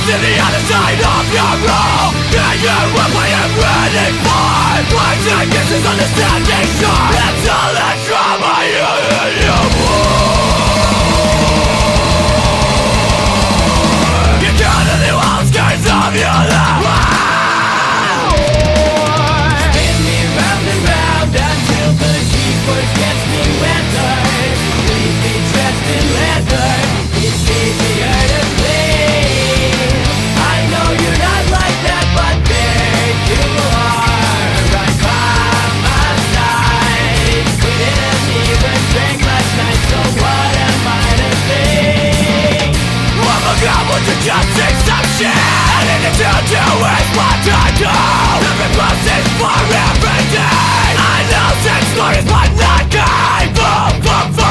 to the other side of your road. And you're what I am ready for. My take is understanding sure. That's all the trauma you You got on the outskirts of your life. Spin me round and round until the G-force gets me wetter. Leave me dressed in leather. It's easier to bleed. I know you're not like that, but there you are, right by my side. We didn't even drink last night, so what am I to think? Oh my God, would you just say some shit? Anything to do with what I do. Every process for every day. I know sex stories, but not kind. Boom, boom, boom.